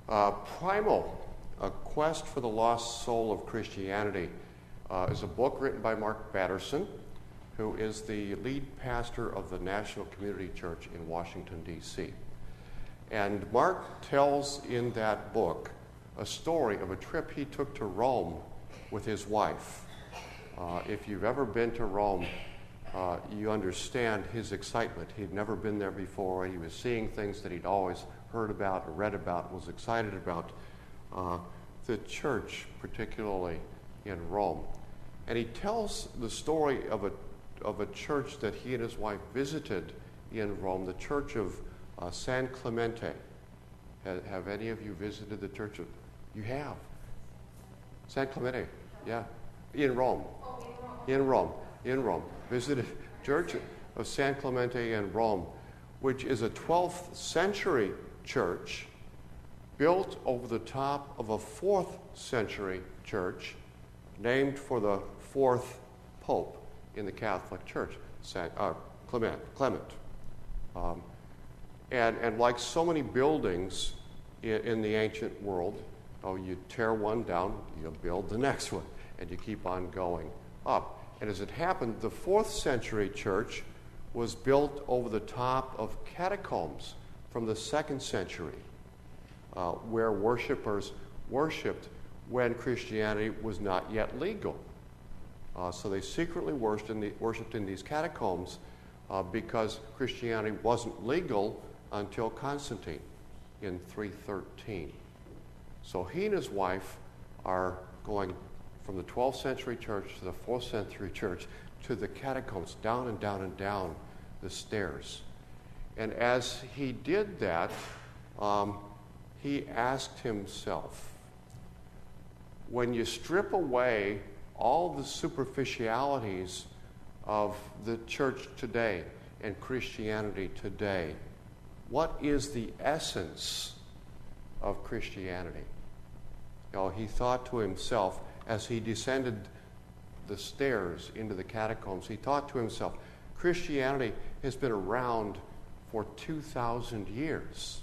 Primal, A Quest for the Lost Soul of Christianity, is a book written by Mark Batterson, who is the lead pastor of the National Community Church in Washington, D.C. And Mark tells in that book a story of a trip he took to Rome with his wife. If you've ever been to Rome, you understand his excitement. He'd never been there before, and he was seeing things that he'd always heard about or read about, was excited about the church, particularly in Rome. And he tells the story of a church that he and his wife visited in Rome, the church of San Clemente. Have any of you visited the church of... You have? San Clemente, yeah. In Rome. In Rome. Visited Church of San Clemente in Rome, which is a 12th century church built over the top of a 4th century church named for the 4th Pope in the Catholic Church, Clement. And like so many buildings in the ancient world, you tear one down, you build the next one, and you keep on going up. And as it happened, the 4th century church was built over the top of catacombs from the 2nd century, where worshipers worshipped when Christianity was not yet legal. So they secretly worshipped in these catacombs because Christianity wasn't legal until Constantine in 313. So he and his wife are going from the 12th century church to the 4th century church to the catacombs, down and down and down the stairs. And as he did that, he asked himself, when you strip away all the superficialities of the church today and Christianity today, what is the essence of Christianity? He thought to himself, as he descended the stairs into the catacombs, he thought to himself, Christianity has been around for 2,000 years.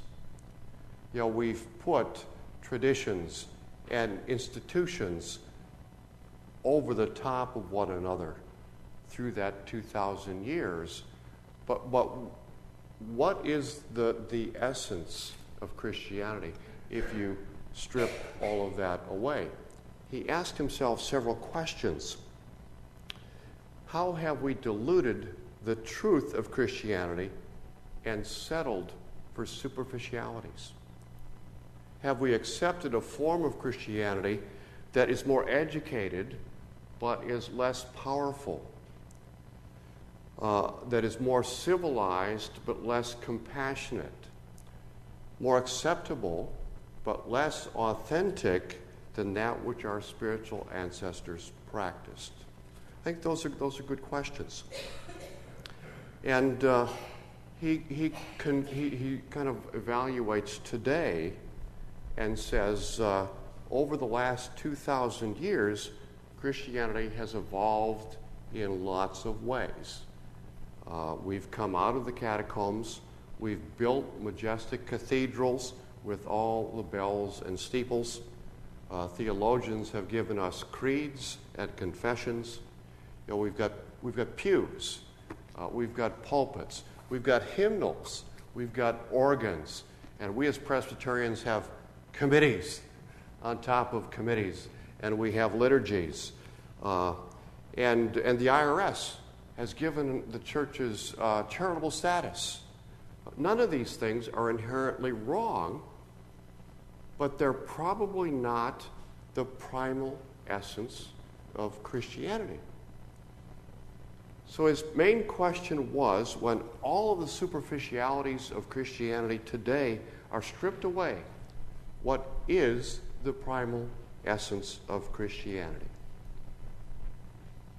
We've put traditions and institutions over the top of one another through that 2,000 years. But what is the essence of Christianity if you strip all of that away? He asked himself several questions. How have we diluted the truth of Christianity and settled for superficialities? Have we accepted a form of Christianity that is more educated but is less powerful, that is more civilized but less compassionate, more acceptable but less authentic than that which our spiritual ancestors practiced? I think those are good questions. And he kind of evaluates today and says, over the last 2,000 years, Christianity has evolved in lots of ways. We've come out of the catacombs. We've built majestic cathedrals with all the bells and steeples. Theologians have given us creeds and confessions. We've got pews. We've got pulpits. We've got hymnals. We've got organs. And we as Presbyterians have committees on top of committees. And we have liturgies. And the IRS has given the churches charitable status. None of these things are inherently wrong, but they're probably not the primal essence of Christianity. So his main question was, when all of the superficialities of Christianity today are stripped away, what is the primal essence of Christianity?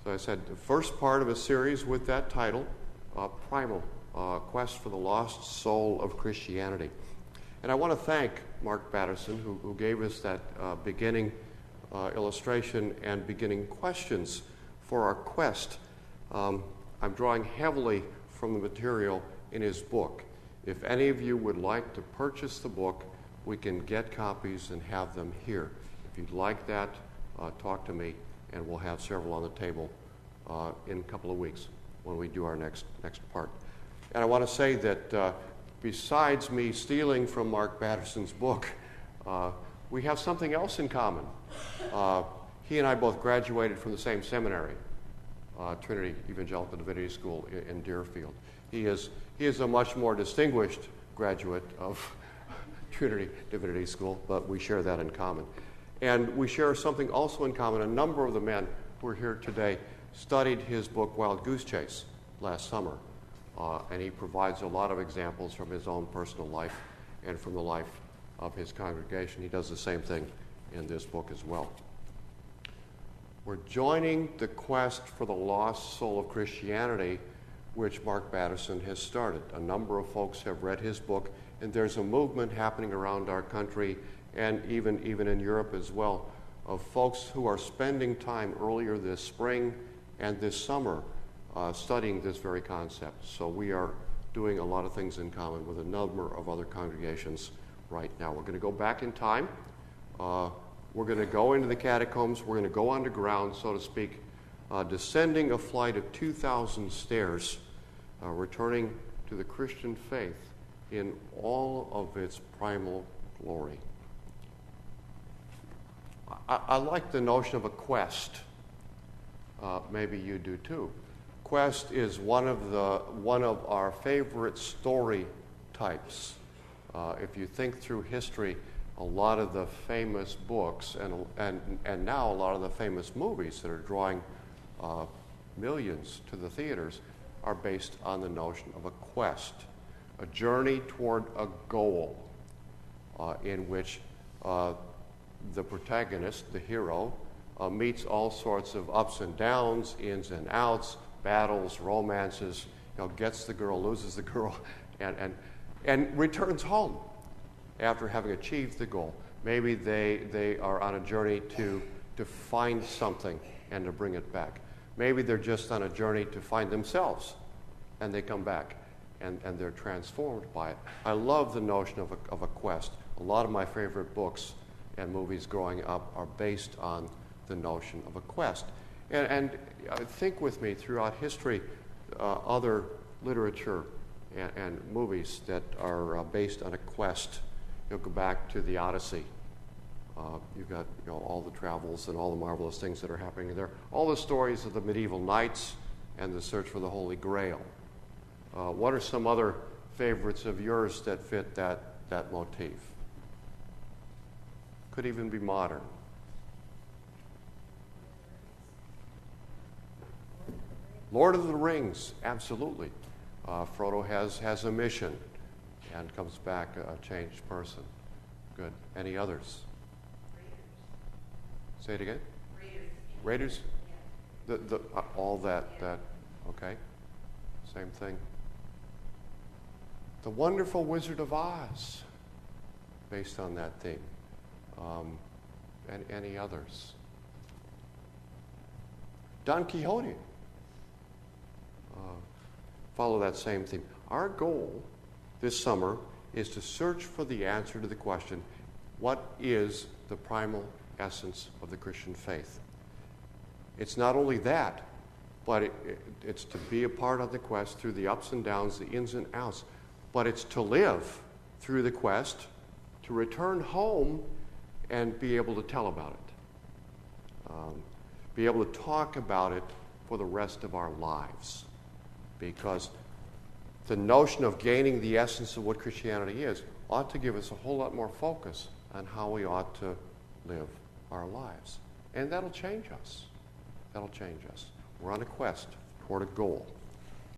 So I said the first part of a series with that title, Primal, Quest for the Lost Soul of Christianity. And I want to thank Mark Batterson, who gave us that beginning illustration and beginning questions for our quest. I'm drawing heavily from the material in his book. If any of you would like to purchase the book, we can get copies and have them here. If you'd like that, talk to me, and we'll have several on the table in a couple of weeks when we do our next part. And I want to say that besides me stealing from Mark Batterson's book, we have something else in common. He and I both graduated from the same seminary, Trinity Evangelical Divinity School in Deerfield. He is a much more distinguished graduate of Trinity Divinity School, but we share that in common. And we share something also in common. A number of the men who are here today studied his book, Wild Goose Chase, last summer. And he provides a lot of examples from his own personal life and from the life of his congregation. He does the same thing in this book as well. We're joining the quest for the lost soul of Christianity, which Mark Batterson has started. A number of folks have read his book, and there's a movement happening around our country and even in Europe as well, of folks who are spending time earlier this spring and this summer studying this very concept. So we are doing a lot of things in common with a number of other congregations right now. We're going to go back in time. We're going to go into the catacombs. We're going to go underground, so to speak, descending a flight of 2,000 stairs, returning to the Christian faith in all of its primal glory. I like the notion of a quest. Maybe you do too. Quest is one of our favorite story types. If you think through history, a lot of the famous books and now a lot of the famous movies that are drawing millions to the theaters are based on the notion of a quest, a journey toward a goal in which the protagonist, the hero, meets all sorts of ups and downs, ins and outs, battles, romances, gets the girl, loses the girl, and returns home after having achieved the goal. Maybe they are on a journey to find something and to bring it back. Maybe they're just on a journey to find themselves, and they come back, and they're transformed by it. I love the notion of a quest. A lot of my favorite books and movies growing up are based on the notion of a quest. And think with me throughout history, other literature and movies that are based on a quest. You'll go back to the Odyssey. You've got all the travels and all the marvelous things that are happening there. All the stories of the medieval knights and the search for the Holy Grail. What are some other favorites of yours that fit that motif? Could even be modern. Lord of the Rings, absolutely. Frodo has a mission and comes back a changed person. Good. Any others? Raiders. Say it again? Raiders? Yeah. All that, okay. Same thing. The Wonderful Wizard of Oz, based on that theme. And any others? Don Quixote. Follow that same theme. Our goal this summer is to search for the answer to the question, what is the primal essence of the Christian faith? It's not only that, but it's to be a part of the quest through the ups and downs, the ins and outs, but it's to live through the quest, to return home and be able to tell about it, be able to talk about it for the rest of our lives. Because the notion of gaining the essence of what Christianity is ought to give us a whole lot more focus on how we ought to live our lives. And that'll change us. That'll change us. We're on a quest toward a goal.